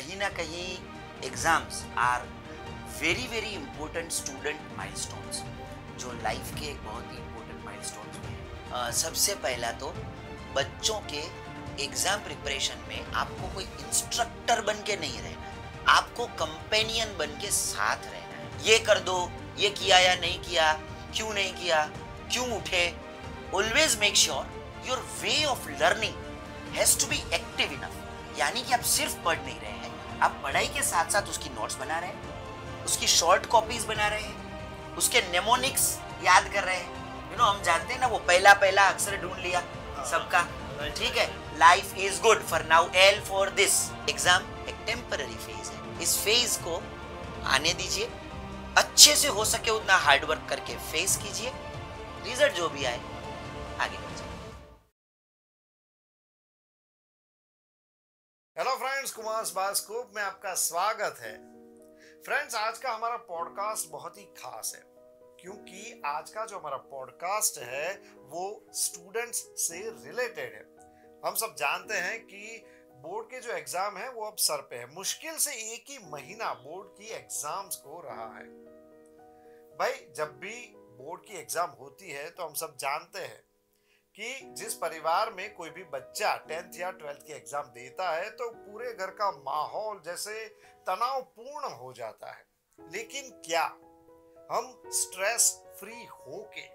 कहीं ना कहीं exams are very very important student milestones, जो लाइफ के एक बहुत ही इंपॉर्टेंट माइलस्टोन्स में है। सबसे पहला तो बच्चों के एग्जाम प्रिपरेशन में आपको कोई इंस्ट्रक्टर बन के नहीं रहना है, आपको कंपेनियन बन के साथ रहना है। ये कर दो, ये किया या नहीं किया, क्यों नहीं किया, क्यों उठे। Always make sure your way of learning has to be active enough. यानी कि आप सिर्फ पढ़ नहीं रहे हैं, आप पढ़ाई के साथ साथ उसकी नोट्स बना रहे हैं, उसकी शॉर्ट कॉपीज बना रहे हैं, उसके नेमोनिक्स याद कर रहे हैं। हम जानते हैं ना, वो पहला पहला अक्षर ढूंढ लिया सबका, ठीक है। Life is good for now, L for this. Exam एक टेम्पररी फेज है, इस फेज को आने दीजिए, अच्छे से हो सके उतना हार्डवर्क करके फेस कीजिए, रिजल्ट जो भी आए आगे बढ़ जाए। हेलो फ्रेंड्स, कुमार बास्कोप में आपका स्वागत है। फ्रेंड्स, आज का हमारा पॉडकास्ट बहुत ही खास है, क्योंकि आज का जो हमारा पॉडकास्ट है वो स्टूडेंट्स से रिलेटेड है। हम सब जानते हैं कि बोर्ड के जो एग्जाम है वो अब सर पे है। मुश्किल से एक ही महीना बोर्ड की एग्जाम्स को रहा है। भाई, जब भी बोर्ड की एग्जाम होती है तो हम सब जानते हैं कि जिस परिवार में कोई भी बच्चा 10th या 12th की एग्जाम देता है तो पूरे घर का माहौल जैसे तनावपूर्ण हो जाता है। लेकिन क्या हम स्ट्रेस फ्री होके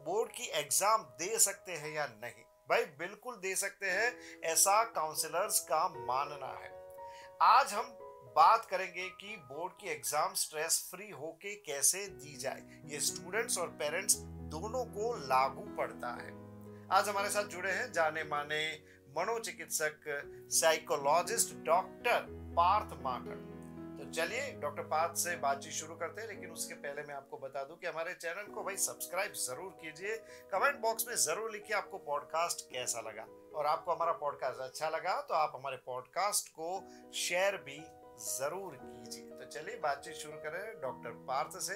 बोर्ड की एग्जाम दे सकते हैं या नहीं? भाई, बिल्कुल दे सकते हैं, ऐसा काउंसलर्स का मानना है। आज हम बात करेंगे कि बोर्ड की एग्जाम स्ट्रेस फ्री होके कैसे दी जाए। ये स्टूडेंट्स और पेरेंट्स दोनों को लागू पड़ता है। आज हमारे साथ जुड़े हैं जाने माने मनोचिकित्सक, साइकोलॉजिस्ट डॉक्टर पार्थ माकड़। तो चलिए डॉक्टर पार्थ से बातचीत शुरू करते हैं। लेकिन उसके पहले मैं आपको बता दूं कि हमारे चैनल को भाई सब्सक्राइब जरूर कीजिए। कमेंट बॉक्स में जरूर लिखिए आपको पॉडकास्ट कैसा लगा, और आपको हमारा पॉडकास्ट अच्छा लगा तो आप हमारे पॉडकास्ट को शेयर भी जरूर कीजिए। तो चलिए बातचीत शुरू करें डॉक्टर पार्थ से।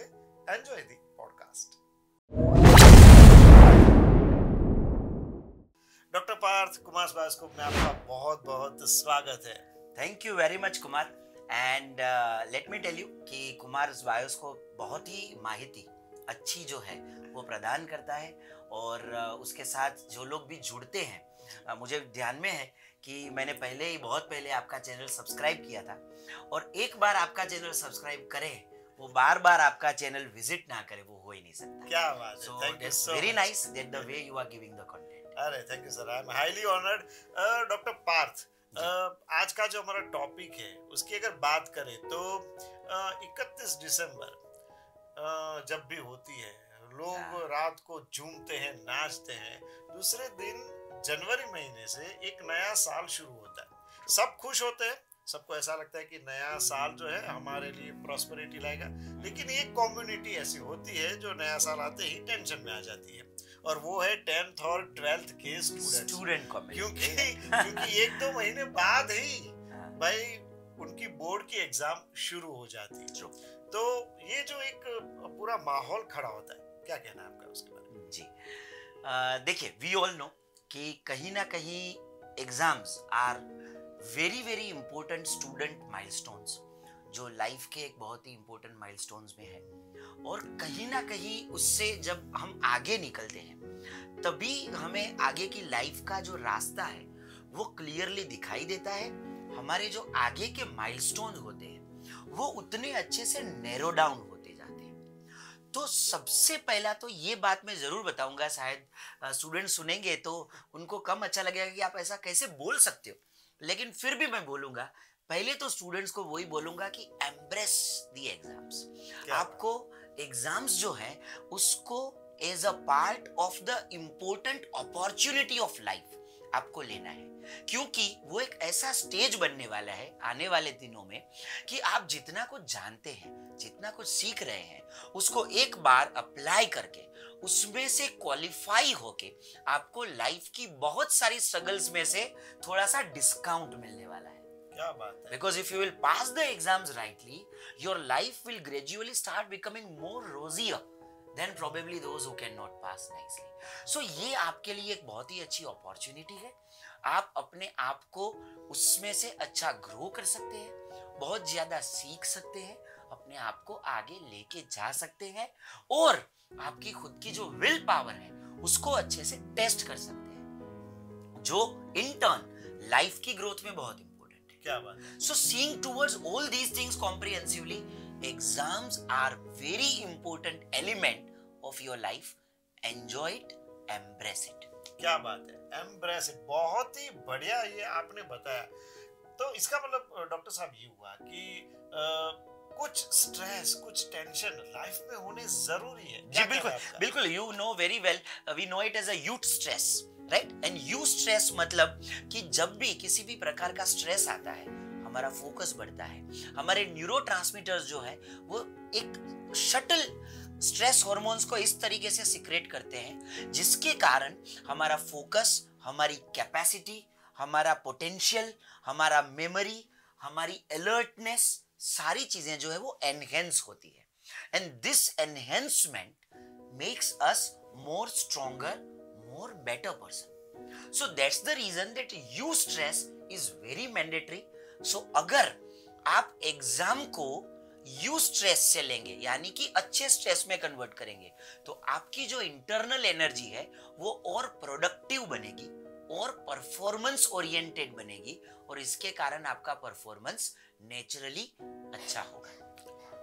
Enjoy the podcast. Doctor Parth, Kumar bioscope में आपका बहुत बहुत स्वागत है। Thank you very much Kumar. And let me tell you कि कुमार बायोस्कोप बहुत ही माहिती अच्छी जो है वो प्रदान करता है, और उसके साथ जो लोग भी जुड़ते हैं, मुझे ध्यान में है कि मैंने बहुत पहले आपका चैनल सब्सक्राइब किया था, और एक बार आपका चैनल सब्सक्राइब करे, वो बार बार आपका चैनल विजिट ना करे, वो हो ही नहीं सकता। क्या बात है। So thank you that's so very much. nice that the way you are giving the content. अरे thank you sir, I am highly honoured. Doctor Parth, आज का जो हमारा टॉपिक है उसकी अगर बात करें तो 31 दिसंबर जब भी होती है, लोग रात को झूमते हैं, नाचते हैं। दूसरे दिन जनवरी महीने से एक नया साल शुरू होता है, सब खुश होते हैं, सबको ऐसा लगता है कि नया साल जो है हमारे लिए प्रॉस्पेरिटी लाएगा। लेकिन एक कम्युनिटी ऐसी होती है जो नया साल आते ही टेंशन में आ जाती है, और वो है 10th और 12th के स्टूडेंट कम्युनिटी। क्योंकि 1-2 महीने बाद ही भाई उनकी बोर्ड की एग्जाम शुरू हो जाती है। तो ये जो एक पूरा माहौल खड़ा होता है, क्या कहना है आपका उसके बारे में? जी, देखिए, वी ऑल नो कि कहीं ना कहीं exams are very very important student milestones, जो लाइफ के एक बहुत ही इंपॉर्टेंट माइलस्टोन्स में है। और कहीं ना कहीं उससे जब हम आगे निकलते हैं तभी हमें आगे की लाइफ का जो रास्ता है वो क्लियरली दिखाई देता है। हमारे जो आगे के माइलस्टोन होते हैं वो उतने अच्छे से नैरो डाउन होते जाते हैं। तो सबसे पहला तो ये बात मैं जरूर बताऊंगा, शायद स्टूडेंट सुनेंगे तो उनको कम अच्छा लगेगा कि आप ऐसा कैसे बोल सकते हो, लेकिन फिर भी मैं बोलूंगा। पहले तो स्टूडेंट्स को वही बोलूंगा कि एम्ब्रेस द एग्जाम्स। आपको एग्जाम्स जो है उसको as a part of the important opportunity of life आपको लेना है, क्योंकि वो एक ऐसा स्टेज बनने वाला है आने वाले दिनों में कि आप जितना कुछ जानते हैं, जितना कुछ सीख रहे हैं, उसको एक बार अप्लाई करके उसमें से क्वालिफाई होके आपको लाइफ की बहुत सारी स्ट्रगल्स में से थोड़ा सा डिस्काउंट मिलने वाला है। क्या बात है। Because if you will pass the exams rightly, your life will gradually start becoming more rosier than probably those who cannot pass nicely. So ये आपके लिए एक बहुत ही अच्छी अपॉर्चुनिटी है। आप अपने आप को उसमें से अच्छा ग्रो कर सकते हैं, बहुत ज्यादा सीख सकते हैं, अपने आप को आगे लेके जा सकते हैं और आपकी खुद की जो विल पावर है उसको अच्छे से टेस्ट कर सकते हैं, जो इन टर्न लाइफ की ग्रोथ में बहुत इंपॉर्टेंट है। क्या बात है। So seeing towards all these things comprehensively, exams are very important element of your life. Enjoy it, embrace it. क्या बात है, एम्ब्रेस इट, बहुत ही बढ़िया ये आपने बताया। तो इसका मतलब डॉक्टर साहब ये हुआ कि कुछ स्ट्रेस, कुछ टेंशन लाइफ में होने जरूरी है। जी बिल्कुल बिल्कुल, you know very well, we know it as a youth stress, right? And youth stress मतलब कि जब भी किसी भी प्रकार का स्ट्रेस आता है हमारा फोकस बढ़ता है, हमारे न्यूरोट्रांसमीटर्स जो है वो एक शटल स्ट्रेस हार्मोन्स को इस तरीके से सिक्रेट करते हैं जिसके कारण हमारा फोकस, हमारी कैपेसिटी, हमारा पोटेंशियल, हमारा मेमोरी, हमारी अलर्टनेस, सारी चीजें जो है वो एनहेंस होती है। And this enhancement makes us more stronger, more better person. So that's the reason that you stress is very mandatory. सो अगर आप एग्जाम को यू स्ट्रेस से लेंगे यानी कि अच्छे स्ट्रेस में कन्वर्ट करेंगे तो आपकी जो इंटरनल एनर्जी है वो और प्रोडक्टिव बनेगी और परफॉर्मेंस ओरिएंटेड बनेगी और इसके कारण आपका परफॉर्मेंस नेचुरली अच्छा होगा।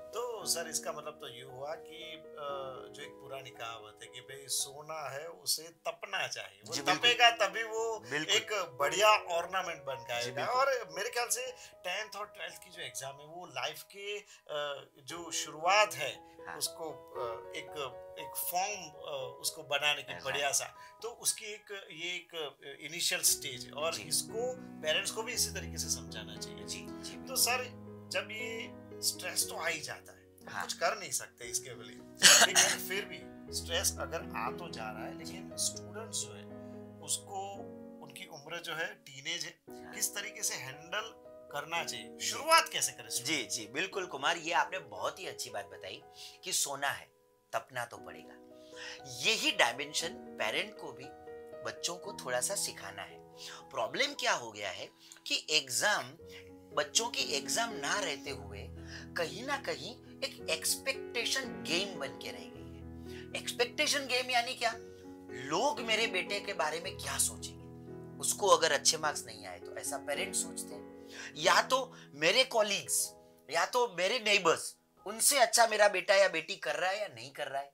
तो सर इसका मतलब तो ये हुआ कि जो एक पुरानी कहावत है कि भाई सोना है उसे तपना चाहिए, वो तपेगा तभी वो एक बढ़िया ऑर्नामेंट बन जाएगा। और मेरे ख्याल से 10th और 12th की जो एग्जाम है वो लाइफ के जो शुरुआत है उसको एक फॉर्म उसको बनाने की बढ़िया सा, तो उसकी ये एक इनिशियल स्टेज है और इसको पेरेंट्स को भी इसी तरीके से समझाना चाहिए। जी। तो सर जब ये स्ट्रेस तो आ ही जाता है, कुछ कर नहीं सकते इसके लिए, लेकिन फिर भी स्ट्रेस अगर आ तो जा रहा है, लेकिन स्टूडेंट्स जो है उसको उनकी उम्र जो है टीनेज है, किस तरीके से हैंडल करना चाहिए, शुरुआत कैसे करें? जी बिल्कुल कुमार, ये आपने बहुत ही अच्छी बात बताई कि सोना है तपना तो पड़ेगा। यही डायमेंशन पेरेंट को भी बच्चों को थोड़ा सा सिखाना है। प्रॉब्लम क्या हो गया है कि बच्चों की एग्जाम ना रहते हुए कहीं ना कहीं एक एक्सपेक्टेशन गेम बन के रह गई है। एक्सपेक्टेशन गेम यानी क्या? लोग मेरे बेटे के बारे में क्या सोचेंगे, उसको अगर अच्छे मार्क्स नहीं आए तो ऐसा पेरेंट्स सोचते हैं, या तो मेरे कॉलीग्स या तो मेरे नेबर्स उनसे अच्छा मेरा बेटा या बेटी कर रहा है या नहीं कर रहा है,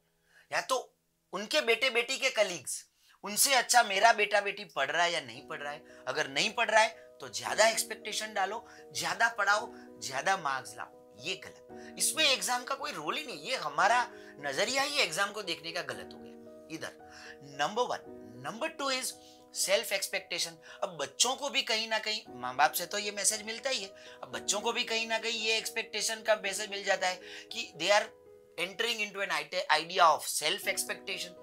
या तो उनके बेटे बेटी के कलीग्स उनसे अच्छा मेरा बेटा बेटी पढ़ रहा है या नहीं पढ़ रहा है। अगर नहीं पढ़ रहा है तो ज्यादा एक्सपेक्टेशन डालो, ज्यादा पढ़ाओ, ज्यादा मार्क्स लाओ, ये गलत। इसमें एग्जाम का कोई रोल ही नहीं, ये हमारा नजरिया ही एग्जाम को देखने का गलत हो गया इधर। Number 1। Number 2 is self expectation. अब बच्चों को भी कहीं ना कहीं माँ बाप से तो ये मैसेज मिलता ही है, अब बच्चों को भी कहीं ना कहीं ये एक्सपेक्टेशन का मैसेज मिल जाता है कि they are entering into an idea of self expectation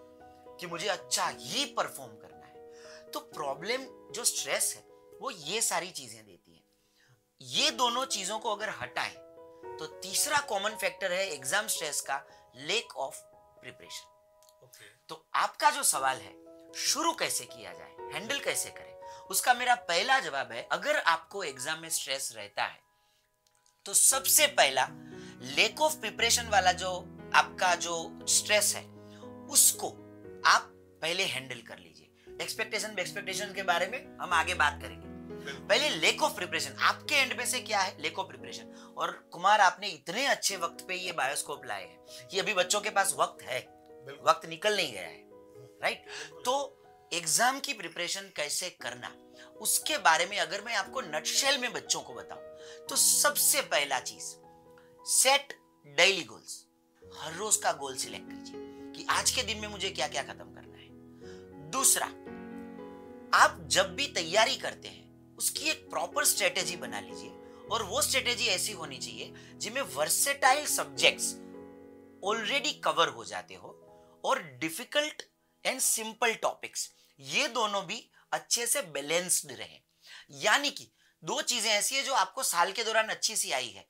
कि मुझे अच्छा ही परफॉर्म करना है। तो प्रॉब्लम जो स्ट्रेस है वो ये सारी चीजें देती है। ये दोनों चीजों को अगर हटाएं तो तीसरा कॉमन फैक्टर है एग्जाम स्ट्रेस का, लेक ऑफ प्रिपरेशन। तो आपका जो सवाल है शुरू कैसे किया जाए, हैंडल कैसे करें, उसका मेरा पहला जवाब है अगर आपको एग्जाम में स्ट्रेस रहता है तो सबसे पहला लेक ऑफ प्रिपरेशन वाला जो आपका जो स्ट्रेस है उसको आप पहले हैंडल कर लीजिए। एक्सपेक्टेशन के बारे में हम आगे बात करेंगे। पहले लेक ऑफ प्रिपरेशन आपके एंड पे से क्या है, लेक ऑफ प्रिपरेशन। और कुमार आपने इतने अच्छे वक्त पे ये बायोस्कोप लाए हैं कि अभी बच्चों के पास वक्त है, वक्त निकल नहीं गया है, राइट? तो एग्जाम की प्रिपरेशन कैसे करना उसके बारे में अगर मैं आपको नटशेल में बच्चों को बताऊं तो सबसे पहला चीज, सेट डेली गोल्स। हर रोज का गोल सिलेक्ट कीजिए कि आज के दिन में मुझे क्या क्या खत्म करना है। दूसरा, आप जब भी तैयारी करते हैं उसकी एक प्रॉपर स्ट्रेटेजी बना लीजिए और वो स्ट्रेटेजी ऐसी होनी चाहिए जिसमें वर्सेटाइल सब्जेक्ट्स ऑलरेडी कवर हो जाते हो और डिफिकल्ट एंड सिंपल टॉपिक्स ये दोनों भी अच्छे से बैलेंस्ड रहे। यानी कि दो चीजें ऐसी है जो आपको साल के दौरान अच्छी सी आई है,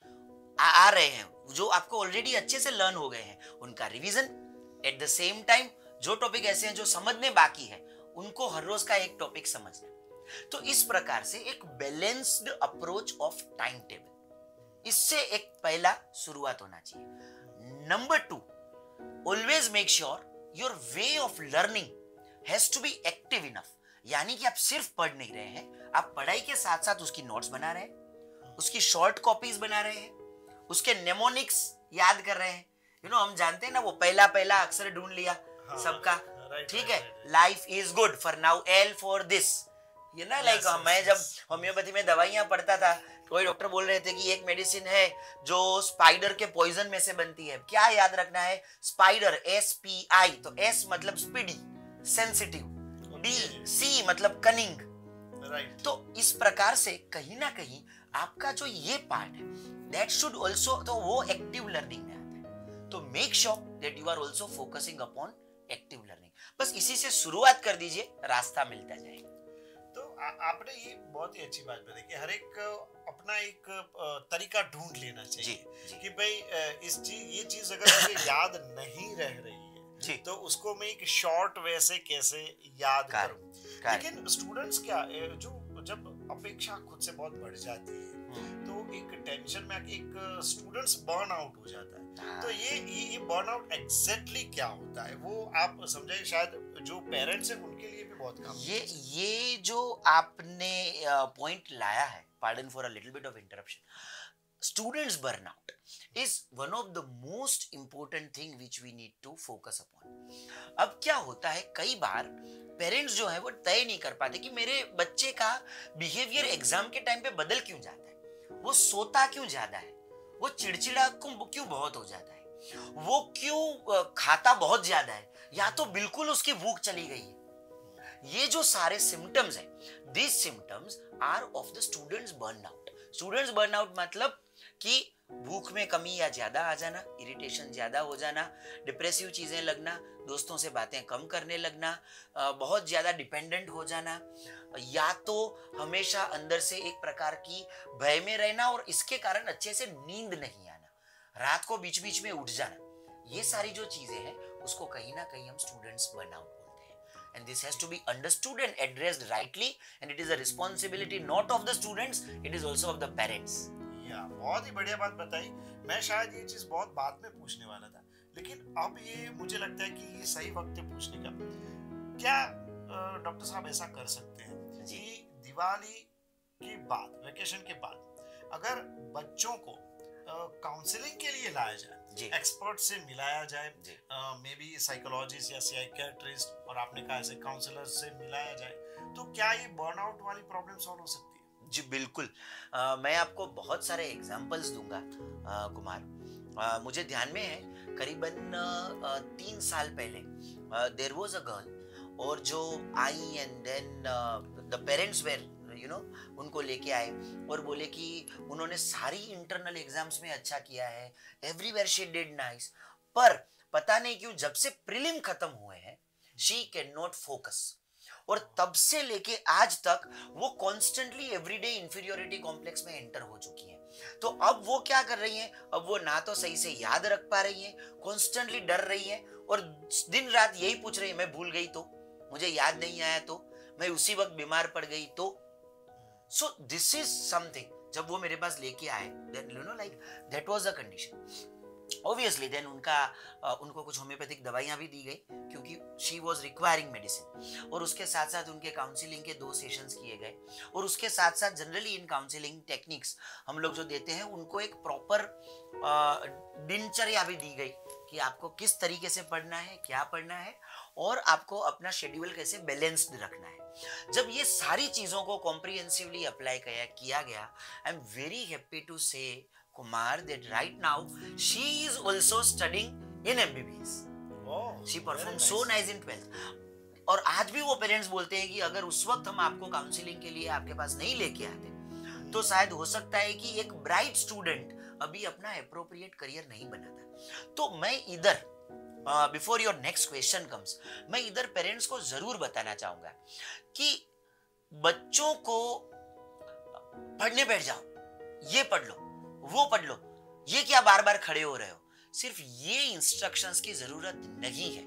आ रहे हैं, जो आपको ऑलरेडी अच्छे से लर्न हो गए हैं, उनका revision. At the same time जो टॉपिक ऐसे हैं जो समझने बाकी है उनको हर रोज का एक टॉपिक समझना। तो इस प्रकार से एक balanced approach of time table, इससे एक पहला शुरुआत होना चाहिए। Number 2, always make sure your way of learning has to be active enough. यानी कि आप सिर्फ पढ़ नहीं रहे हैं, आप पढ़ाई के साथ साथ उसकी नोट्स बना रहे हैं, उसकी शॉर्ट कॉपीज बना रहे हैं, उसके नेमोनिक्स याद कर रहे हैं। हम जानते हैं ना, वो पहला पहला अक्षर ढूंढ लिया सबका, ठीक है। Life is good for now, L for this, ये ना, लाइक मैं जब होम्योपैथी में दवाइयां पढ़ता था, कोई डॉक्टर बोल रहे थे कि एक मेडिसिन है जो स्पाइडर के पॉइजन में से बनती है, क्या याद रखना है? स्पाइडर, SPI, तो S मतलब स्पीडी, सेंसिटिव, D, C मतलब कनिंग, राइट। तो इस प्रकार से कहीं ना कहीं आपका जो ये पार्ट है, दैट शुड ऑल्सो, तो वो एक्टिव लर्निंग में आता है। तो make sure that you are also focusing upon active learning. बस इसी से शुरुआत कर दीजिए, रास्ता मिलता जाएगा। तो आपने ये बहुत ही अच्छी बात बताई कि हर एक अपना एक तरीका ढूंढ लेना चाहिए जी। कि भाई ये चीज अगर मुझे याद नहीं रह रही जी, है तो उसको मैं एक शॉर्ट वे से कैसे याद करूं। लेकिन स्टूडेंट्स क्या जो जब अपेक्षा खुद से बहुत बढ़ जाती है तो एक टेंशन में आके एक स्टूडेंट्स बर्न आउट हो जाता है। तो ये बर्न आउट एग्जैक्टली क्या होता है, वो आप समझाइए, शायद जो पेरेंट्स हैं उनके लिए भी बहुत काम। ये जो आपने पॉइंट लाया है, pardon for a little bit of interruption, students burnout is one of the most important thing which we need to focus upon। अब क्या होता है, कई बार पेरेंट्स जो है वो तय नहीं कर पाते कि मेरे बच्चे का बिहेवियर एग्जाम के टाइम पे बदल क्यों जाता है, वो सोता क्यों ज्यादा है, वो चिड़चिड़ा क्यों बहुत हो जाता है, वो क्यों खाता बहुत ज्यादा है, या तो बिल्कुल उसकी भूख चली गई है। ये जो सारे सिम्टम्स हैं, these symptoms are of the students burnout। Students burnout मतलब कि भूख में कमी या ज्यादा आ जाना, इरिटेशन ज्यादा हो जाना, डिप्रेसिव चीजें लगना, दोस्तों से बातें कम करने लगना, बहुत ज्यादा डिपेंडेंट हो जाना, या तो हमेशा अंदर से एक प्रकार की भय में रहना और इसके कारण अच्छे से नींद नहीं आना, रात को बीच बीच में उठ जाना। ये सारी जो चीजें हैं उसको कहीं ना कहीं हम स्टूडेंट्स बर्नआउट बोलते हैं। And this has to be understood and addressed rightly, and it is a responsibility not of the students, it is also of the parents। या बहुत ही बढ़िया बात बताई। मैं शायद ये चीज बहुत बाद में पूछने वाला था, लेकिन अब ये मुझे लगता है कि ये सही वक्त है पूछने का। क्या डॉक्टर साहब ऐसा कर सकते हैं कि दिवाली के बाद, वेकेशन के बाद अगर बच्चों को काउंसलिंग के लिए लाया जाए, एक्सपर्ट से मिलाया जाए, मे बी साइकोलॉजिस्ट या साइकियाट्रिस्ट, और आपने कहा ऐसे काउंसलर से मिलाया जाए, तो क्या ये बर्नआउट वाली प्रॉब्लम सॉल्व हो सकती है? जी बिल्कुल। मैं आपको बहुत सारे एग्जांपल्स दूंगा कुमार। मुझे ध्यान में है करीबन 3 साल पहले देयर वाज अ गर्ल, और जो आई and then the parents were उनको लेके आए और बोले कि उन्होंने सारी इंटरनल एग्जाम्स में अच्छा किया है, एवरीवेयर शी डिड नाइस, पर पता नहीं क्यों जब से प्रीलिम खत्म हुए हैं शी कैन नॉट फोकस, और तब से लेके आज तक वो कॉन्स्टेंटली एवरीडे इंफीरियोरिटी कॉम्प्लेक्स में एंटर हो चुकी हैं। तो अब वो क्या कर रही हैं, अब वो ना तो सही से याद रख पा रही हैं, कॉन्स्टेंटली डर रही हैं, और दिन रात यही पूछ रही है, मैं भूल गई तो, मुझे याद नहीं आया तो, मैं उसी वक्त बीमार पड़ गई तो। So this is something, जब वो मेरे पास लेके आए, then like that was the condition। Obviously then उनको कुछ होम्योपैथिक दवाइयां भी दी गई क्योंकि she was requiring medicine, और उसके साथ साथ उनके काउंसलिंग के 2 सेशंस किए गए, और उसके साथ साथ जनरली इन काउंसलिंग टेक्निक्स हम लोग जो देते हैं उनको एक प्रॉपर दिनचर्या भी दी गई कि आपको किस तरीके से पढ़ना है, क्या पढ़ना है, और आपको अपना शेड्यूल कैसे बैलेंस्ड रखना है। जब ये सारी चीजों को कॉम्प्रिहेंसिवली अप्लाई किया गया, I am very happy to say Kumar that right now she is also studying in MBBS। She perform so nice in 12th, और आज भी वो पेरेंट्स बोलते हैं कि अगर उस वक्त हम आपको काउंसलिंग के लिए आपके पास नहीं लेके आते तो शायद हो सकता है कि एक ब्राइट स्टूडेंट अभी अपना एप्रोप्रिएट करियर नहीं बनाता। तो मैं इधर before your next question comes, मैं इधर पेरेंट्स को जरूर बताना चाहूंगा कि बच्चों को पढ़ने बैठ जाओ, ये पढ़ लो, वो पढ़ लो, ये क्या बार बार खड़े हो रहे हो, सिर्फ ये इंस्ट्रक्शंस की जरूरत नहीं है,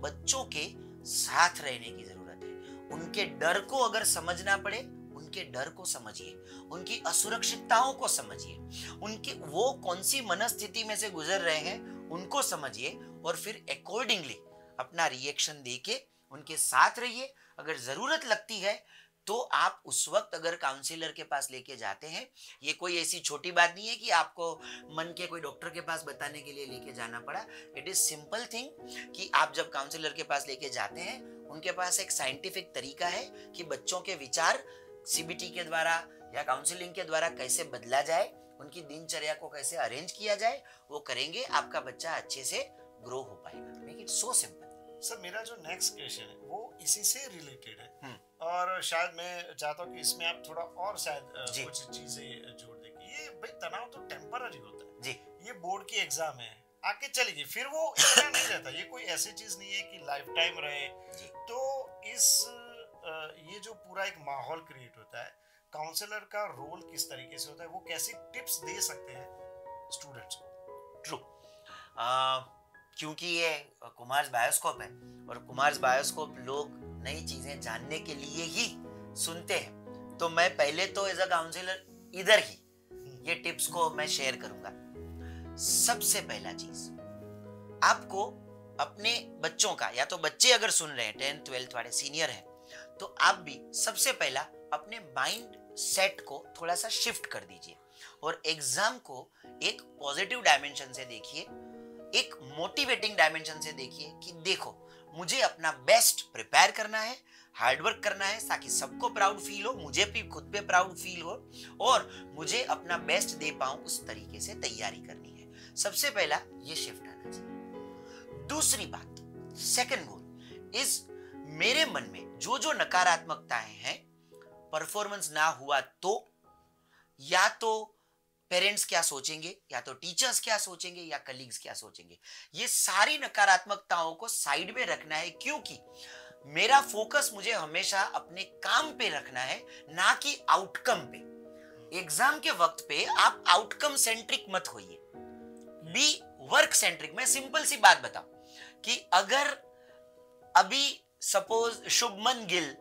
बच्चों के साथ रहने की जरूरत है, उनके डर को अगर समझना पड़े, उनके डर को समझिए, उनकी असुरक्षितताओं को समझिए, उनके वो कौन सी मनस्थिति में से गुजर रहे हैं उनको समझिए, और फिर अकॉर्डिंगली अपना रिएक्शन देके उनके साथ रहिए। अगर जरूरत लगती है तो आप उस वक्त अगर काउंसलर के पास लेके जाते हैं, ये कोई ऐसी छोटी बात नहीं है कि आपको मन के कोई डॉक्टर के पास बताने के लिए लेके जाना पड़ा। इट इज सिंपल थिंग कि आप जब काउंसलर के पास लेके जाते हैं, उनके पास एक साइंटिफिक तरीका है कि बच्चों के विचार सीबीटी के द्वारा या काउंसलिंग के द्वारा कैसे बदला जाए, उनकी दिनचर्या को कैसे अरेंज किया जाए, वो करेंगे, आपका बच्चा अच्छे से ग्रो हो पाएगा। Make it so simple. Sir मेरा जो नेक्स्ट क्वेश्चन है वो इसी से रिलेटेड है, और शायद मैं चाहता हूँ कि इसमें आप थोड़ा और शायद कुछ चीजें जोड़ दें। ये भाई तनाव तो टेम्पररी होता है जी, ये बोर्ड की एग्जाम है, आके चलेगी, फिर वो इतना नहीं रहता, ये कोई ऐसी चीज नहीं है कि लाइफ टाइम रहे जी। तो इस ये जो पूरा एक माहौल क्रिएट होता है, काउंसलर का रोल किस तरीके से होता है, वो कैसी टिप्स दे सकते हैं स्टूडेंट्स को? ट्रू, क्योंकि ये कुमार्स बायोस्कोप है और कुमार्स बायोस्कोप लोग नई चीजें जानने के लिए ही सुनते हैं, तो मैं पहले तो एज अ काउंसलर इधर ही ये टिप्स को मैं शेयर करूंगा। सबसे पहला चीज, आपको अपने बच्चों का, या तो बच्चे अगर सुन रहे हैं 10th 12th वाले सीनियर हैं, तो आप भी सबसे पहला अपने माइंड सेट को थोड़ा सा शिफ्ट कर दीजिए और एग्जाम को एक पॉजिटिव डायमेंशन से देखिए, एक मोटिवेटिंग डायमेंशन से देखिए कि देखो मुझे अपना बेस्ट प्रिपेयर करना है, हार्डवर्क करना है ताकि सबको प्राउड फील हो, मुझे भी खुद पे प्राउड फील हो और मुझे अपना बेस्ट दे पाऊं, उस तरीके से तैयारी करनी है। सबसे पहला ये शिफ्ट आना चाहिए। दूसरी बात, सेकंड गोल इज, मेरे मन में जो जो नकारात्मकताएं हैं, परफॉर्मेंस ना हुआ तो, या तो पेरेंट्स क्या सोचेंगे, या तो टीचर्स क्या सोचेंगे, या कलीग्स क्या सोचेंगे, ये सारी नकारात्मकताओं को साइड में रखना है, क्योंकि मेरा फोकस मुझे हमेशा अपने काम पे रखना है, ना कि आउटकम पे। एग्जाम के वक्त पे आप आउटकम सेंट्रिक मत होइए, बी वर्क सेंट्रिक। मैं सिंपल सी बात बताऊं कि अगर अभी सपोज शुभमन गिल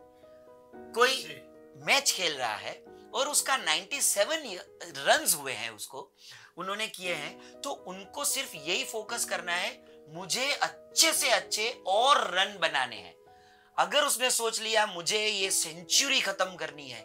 कोई मैच खेल रहा है और उसका 97 रन्स हुए हैं, उसको उन्होंने किए हैं, तो उनको सिर्फ यही फोकस करना है, मुझे अच्छे से अच्छे और रन बनाने हैं। अगर उसने सोच लिया मुझे ये सेंचुरी खत्म करनी है,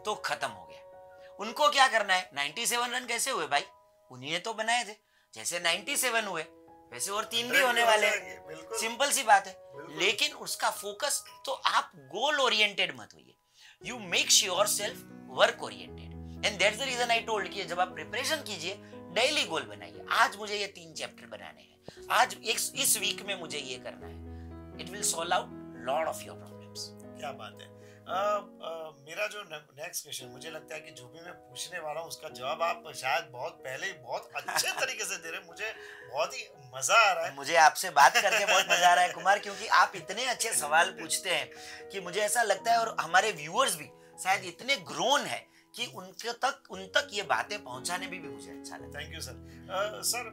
तो खत्म हो गया। उनको क्या करना है, 97 रन कैसे हुए भाई, उन्हीं ने तो बनाए थे, जैसे 97 हुए वैसे और 3 भी होने वाले हैं, सिंपल सी बात है। लेकिन उसका फोकस, तो आप गोल ओरिएंटेड मत होइए, you make yourself work oriented, and that's the reason I told कि जब आप प्रिपरेशन कीजिए, डेली गोल बनाइए, आज मुझे ये 3 चैप्टर बनाने हैं, आज इस वीक में मुझे ये करना है। It will solve out lot of your problems. क्या बात है। मेरा जो नेक्स्ट क्वेश्चन, मुझे लगता है कि जो भी मैं पूछने वाला हूँ उसका जवाब आप शायद बहुत पहले ही बहुत अच्छे तरीके से दे रहे हैं, मुझे बहुत ही मजा आ रहा है। मुझे आपसे बात करके बहुत मजा आ रहा है कुमार, क्योंकि आप इतने अच्छे सवाल पूछते हैं कि मुझे ऐसा लगता है, और हमारे व्यूअर्स भी शायद इतने ग्रोन है कि उन तक ये बातें पहुंचाने में भी मुझे अच्छा लगता है। Thank you sir. सर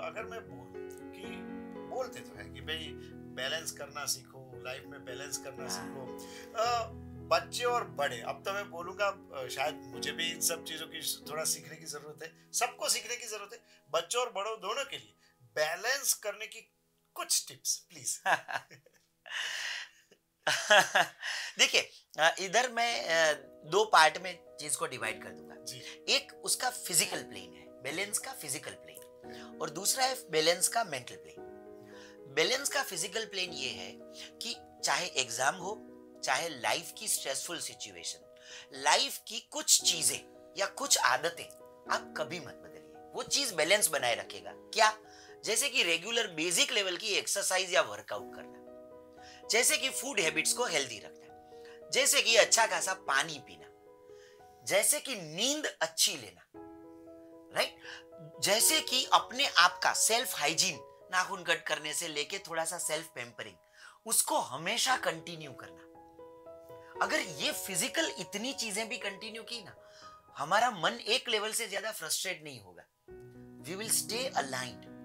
अगर मैं बोलते तो है कि भाई बैलेंस करना सीखो, लाइफ में बैलेंस करना सीखो, बच्चे और बड़े, अब तो मैं बोलूंगा शायद मुझे भी इन सब चीजों की थोड़ा सीखने की जरूरत है, सबको सीखने की जरूरत है, बच्चों और बड़ों दोनों के लिए बैलेंस करने की कुछ टिप्स प्लीज। देखिए, इधर मैं 2 पार्ट में चीज को डिवाइड कर दूंगा जी। एक उसका फिजिकल प्लेन है, बैलेंस का फिजिकल प्लेन, और दूसरा है बैलेंस का मेंटल प्लेन। बैलेंस का फिजिकल प्लेन ये है कि चाहे एग्जाम हो, चाहे लाइफ की स्ट्रेसफुल सिचुएशन, लाइफ की कुछ चीजें या कुछ आदतें आप कभी मत बदलिए, वो चीज बैलेंस बनाए रखेगा। क्या? जैसे कि रेगुलर बेसिक लेवल की एक्सरसाइज या वर्कआउट करना, जैसे कि फूड हैबिट्स को हेल्दी रखना, जैसे कि अच्छा खासा पानी पीना, जैसे कि नींद अच्छी लेना, राइट, जैसे कि अपने आप का सेल्फ हाइजीन, नाखून कट करने से लेके थोड़ा सा सेल्फ पैम्परिंग, उसको हमेशा कंटिन्यू करना। अगर ये फिजिकल इतनी चीजें भी कंटिन्यू की ना, हमारा मन एक लेवल से ज्यादा फ्रस्ट्रेट नहीं होगा, वी विल स्टे अलाइन्ड।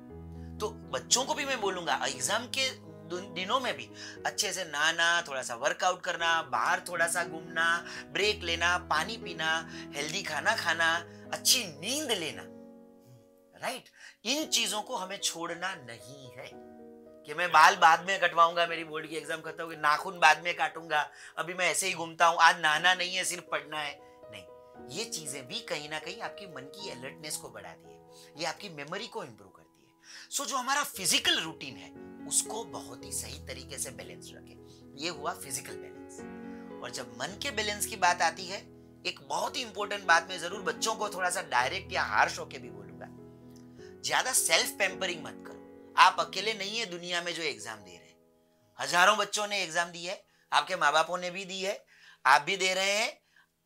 तो बच्चों को भी मैं बोलूंगा, एग्जाम के दिनों में भी अच्छे से नहाना, थोड़ा सा वर्कआउट करना, बाहर थोड़ा सा घूमना, ब्रेक लेना, पानी पीना, हेल्दी खाना खाना, अच्छी नींद लेना, राइट? इन चीजों को हमें छोड़ना नहीं है कि मैं बाल बाद में कटवाऊंगा, मेरी बोर्ड की एग्जाम खत्म होगी, नाखून बाद में काटूंगा, अभी मैं ऐसे ही घूमता हूं, आज नहाना नहीं है, सिर्फ पढ़ना है। नहीं, ये चीजें भी कहीं ना कहीं आपकी मन की अलर्टनेस को बढ़ाती है, ये आपकी मेमोरी को इंप्रूव करती है। सो जो हमारा फिजिकल रूटीन है उसको बहुत ही सही तरीके से बैलेंस रखें। ये हुआ फिजिकल बैलेंस। और जब मन के बैलेंस की बात आती है, एक बहुत ही इंपॉर्टेंट बात मैं जरूर बच्चों को थोड़ा सा डायरेक्ट या हार्श होके भी बोलूंगा, ज्यादा सेल्फ पैम्परिंग मत करो। आप अकेले नहीं है दुनिया में जो एग्जाम दे रहे हैं, हजारों बच्चों ने एग्जाम दी है, आपके माँ बापों ने भी दी है, आप भी दे रहे हैं,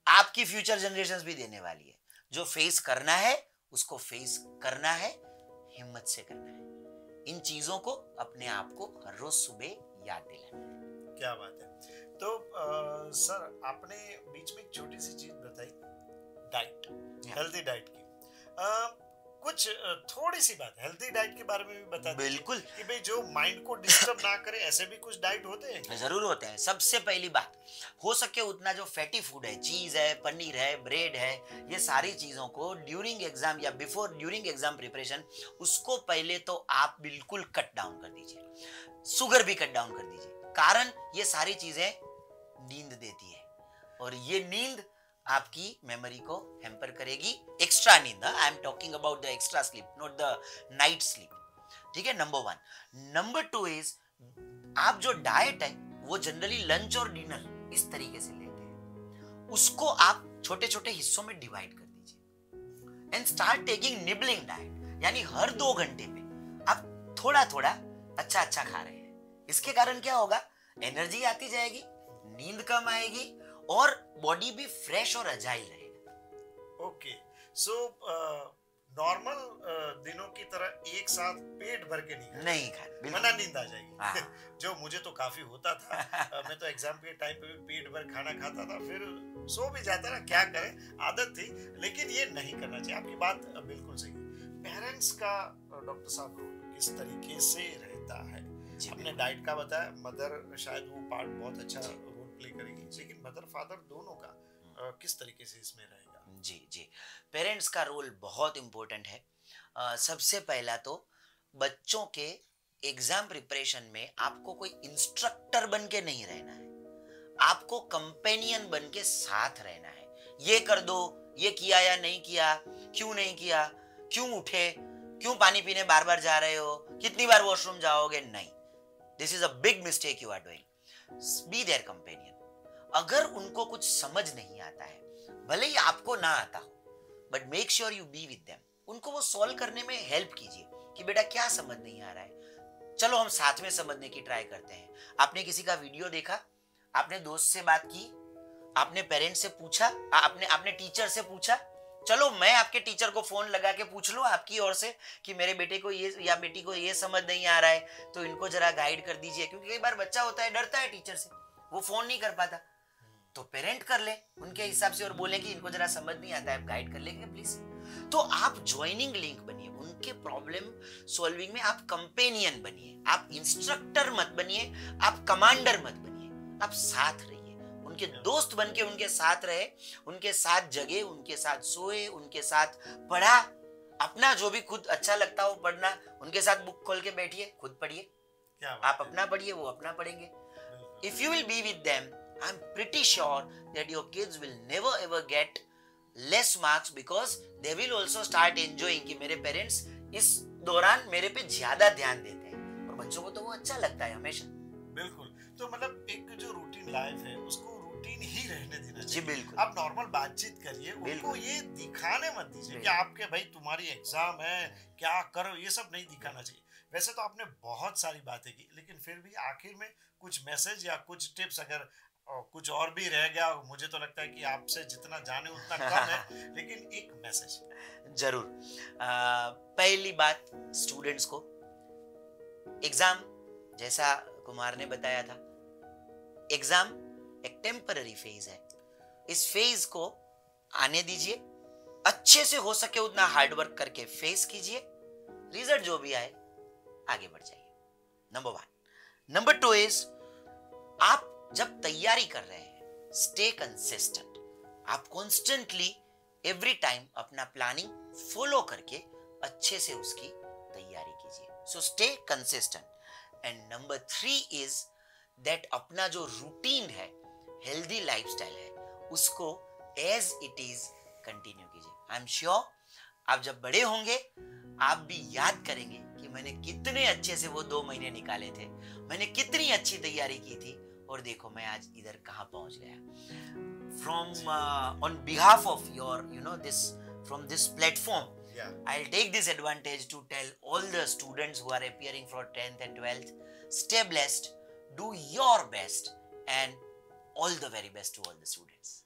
आपकी फ्यूचर जनरेशंस भी देने वाली है। जो फेस करना है उसको फेस करना है, हिम्मत से करना है। इन चीजों को अपने आप को हर रोज सुबह याद दिलाना है। क्या बात है। तो सर आपने बीच में एक छोटी सी चीज बताई, डाइट, हेल्दी डाइट की। कुछ थोड़ी सी बात हेल्दी डाइट के बारे में भी बता दीजिए। बिल्कुल, कि भाई जो माइंड को डिस्टर्ब ना करे, ऐसे भी कुछ डाइट होते हैं? जरूर होते हैं। सबसे पहली बात, हो सके उतना जो फैटी फूड है, चीज है, पनीर है, ब्रेड है, ये सारी चीजों को ड्यूरिंग एग्जाम या बिफोर ड्यूरिंग एग्जाम प्रिपरेशन, उसको पहले तो आप बिल्कुल कट डाउन कर दीजिए। शुगर भी कट डाउन कर दीजिए, कारण ये सारी चीजें नींद देती है और ये नींद आपकी मेमोरी को हैम्पर करेगी। एक्स्ट्रा नींद, I am talking about the extra sleep, not the night sleep. ठीक है, नंबर 1। नंबर 2 इज, आप जो डाइट है वो जनरली लंच और डिनर इस तरीके से लेते हैं, उसको आप छोटे छोटे हिस्सों में डिवाइड कर दीजिए and start taking nibbling diet. यानी हर 2 घंटे में आप थोड़ा थोड़ा अच्छा अच्छा खा रहे हैं। इसके कारण क्या होगा, एनर्जी आती जाएगी, नींद कम आएगी और बॉडी भी फ्रेश और अजाइल रहेगा। ओके, सो नॉर्मल दिनों की तरह एक साथ पेट भर के नहीं खा, वरना नींद आ जाएगी। जो मुझे तो काफी होता था। मैं तो एग्जाम के टाइम पे भी पेट भर खाना खाता था, फिर सो भी जाता ना, क्या करें, आदत थी। लेकिन ये नहीं करना चाहिए, आपकी बात बिल्कुल सही। पेरेंट्स का डॉक्टर साहब रोल किस तरीके से रहता है? हमने डाइट का बताया, मदर शायद वो पार्ट बहुत अच्छा रोल प्ले करेगी, लेकिन मदर फादर दोनों का किस तरीके से इसमें रहेगा? जी, पेरेंट्स का रोल बहुत इंपॉर्टेंट है। सबसे पहला तो बच्चों के एग्जाम प्रिपरेशन में आपको कोई इंस्ट्रक्टर बन के नहीं रहना है, आपको कंपेनियन बन के साथ रहना है। ये कर दो, ये किया या नहीं किया, क्यों नहीं किया, क्यों उठे, क्यों पानी पीने बार बार जा रहे हो, कितनी बार वॉशरूम जाओगे, नहीं। This is a big mistake you are doing. Be their companion. अगर उनको कुछ समझ नहीं आता है, भले ही आपको ना आता हो, but make sure you be with them. उनको वो सॉल्व करने में हेल्प कीजिए कि बेटा क्या समझ नहीं आ रहा है, चलो हम साथ में समझने की ट्राई करते हैं। आपने किसी का वीडियो देखा, आपने दोस्त से बात की, आपने पेरेंट्स से पूछा, आपने टीचर से पूछा, चलो मैं आपके टीचर को फोन लगा के पूछ लो आपकी ओर से कि मेरे बेटे को ये या बेटी को ये समझ नहीं आ रहा है, तो इनको जरा गाइड कर दीजिए। क्योंकि कई बार बच्चा होता है, डरता है टीचर से, वो फोन नहीं कर पाता, तो पेरेंट कर ले उनके हिसाब से और बोले कि इनको जरा समझ नहीं आता है, आप गाइड कर लेंगे प्लीज। तो आप ज्वाइनिंग लिंक बनिए, उनके प्रॉब्लम सॉल्विंग में आप कंपेनियन बनिए, आप इंस्ट्रक्टर मत बनिए, आप कमांडर मत बनिए, आप साथ रहिए, उनके दोस्त बन के उनके साथ रहे, उनके साथ जगे, उनके साथ सोए, उनके साथ पढ़ा, अपना जो भी खुद अच्छा लगता हो पढ़ना, उनके साथ बुक खोल के बैठिए, खुद पढ़िए, आप अपना पढ़िए, वो अपना पढ़ेंगे। If you will be with them, I'm pretty sure that your kids will never ever get less marks because they will also start enjoying कि मेरे पेरेंट्स इस दौरान मेरे पे ज्यादा ध्यान देते हैं, और बच्चों को तो वो अच्छा लगता है हमेशा। बिल्कुल, तो मतलब एक जो रूटीन लाइफ है उसको रूटीन ही रहने देना चाहिए। जी बिल्कुल, आप नॉर्मल बातचीत करिए, उनको ये दिखाने मत दीजिए कि आपके भाई तुम्हारी एग्जाम है, क्या करो, ये सब नहीं दिखाना चाहिए। वैसे तो आपने बहुत सारी बातें की, लेकिन फिर भी आखिर में कुछ मैसेज या कुछ टिप्स अगर कुछ और भी रह गया, मुझे तो लगता है कि आपसे जितना जाने उतना कम है, लेकिन एक मैसेज जरूर। पहली बात, स्टूडेंट्स को एग्जाम, जैसा कुमार ने बताया था, एग्जाम एक टेम्पररी फेज है, इस फेज को आने दीजिए, अच्छे से हो सके उतना हार्डवर्क करके फेस कीजिए, रिजल्ट जो भी आए आगे बढ़ जाइए। नंबर 1। नंबर 2 इज, आप जब तैयारी कर रहे हैं, स्टे कंसिस्टेंट। आप कॉन्स्टेंटली एवरी टाइम अपना प्लानिंग फॉलो करके अच्छे से उसकी तैयारी कीजिए। So stay consistent. And number 3 is that अपना जो रूटीन है, हेल्दी लाइफस्टाइल है, उसको एज इट इज कंटिन्यू कीजिए। आई एम श्योर आप जब बड़े होंगे आप भी याद करेंगे कि मैंने कितने अच्छे से वो 2 महीने निकाले थे, मैंने कितनी अच्छी तैयारी की थी, और देखो मैं आज इधर कहां पहुंच गया। From on behalf of your this, from this platform, Yeah. I'll take this advantage to tell all the students who are appearing for 10th and 12th, stay blessed, do your best, and all the very best to all the students.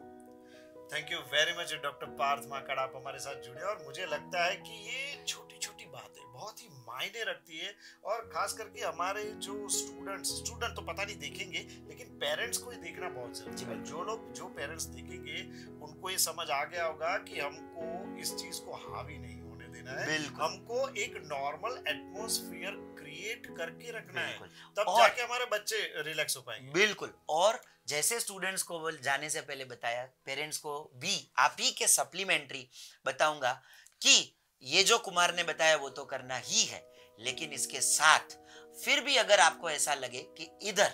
Thank you very much doctor Parth Makad, आप हमारे साथ जुड़े, और मुझे लगता है कि ये छोटी छोटी बातें बहुत ही मायने रखती है, और खास करके हमारे जो स्टूडेंट तो पता नहीं देखेंगे, लेकिन पेरेंट्स को ही देखना बहुत जरूरी है। जो पेरेंट्स देखेंगे उनको ये समझ आ गया होगा कि हमको इस चीज को हावी नहीं होने देना है, हमको एक नॉर्मल एटमॉस्फेयर क्रिएट करके रखना है, तब जाके हमारे बच्चे रिलैक्स हो पाएंगे। बिल्कुल। और जैसे स्टूडेंट्स को जाने से पहले बताया, पेरेंट्स को भी आप ही के सप्लीमेंट्री बताऊंगा कि ये जो कुमार ने बताया वो तो करना ही है, लेकिन इसके साथ फिर भी अगर आपको ऐसा लगे कि इधर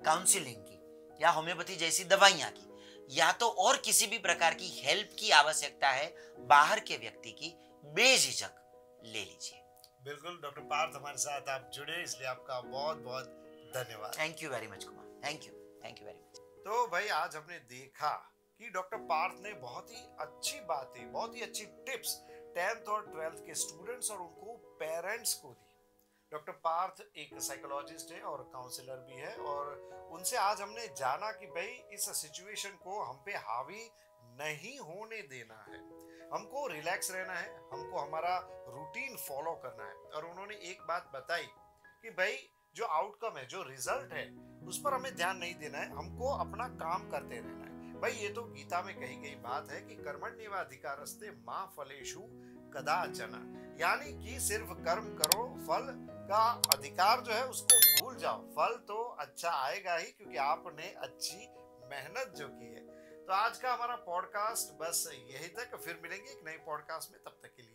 काउंसलिंग की या होम्योपैथी जैसी दवाइयां की या तो और किसी भी प्रकार की हेल्प की आवश्यकता है बाहर के व्यक्ति की, बेझिझक ले लीजिए। बिल्कुल डॉक्टर पार्थ हमारे साथ आप जुड़े, इसलिए आपका बहुत बहुत धन्यवाद। Thank you very much Kumar, thank you very much. तो भाई आज हमने देखा कि डॉक्टर पार्थ ने बहुत ही अच्छी बातें, बहुत ही अच्छी टिप्स 10th और 12th के स्टूडेंट्स और उनको पेरेंट्स को दी। डॉक्टर पार्थ एक साइकोलॉजिस्ट है और काउंसलर भी है, और उनसे आज हमने जाना कि भाई इस सिचुएशन को हम पे हावी नहीं होने देना है, हमको रिलैक्स रहना है, हमको हमारा रूटीन फॉलो करना है। और उन्होंने एक बात बताई कि भाई जो आउटकम है, जो रिजल्ट है, उस पर हमें ध्यान नहीं देना है, हमको अपना काम करते रहना है। भाई ये तो गीता में कही गई बात है कि कर्मण्येवाधिकारस्ते मा फलेषु कदाचन, यानी कि सिर्फ कर्म करो, फल का अधिकार जो है उसको भूल जाओ, फल तो अच्छा आएगा ही क्योंकि आपने अच्छी मेहनत जो की है। तो आज का हमारा पॉडकास्ट बस यही तक, फिर मिलेंगे एक नए पॉडकास्ट में, तब तक के लिए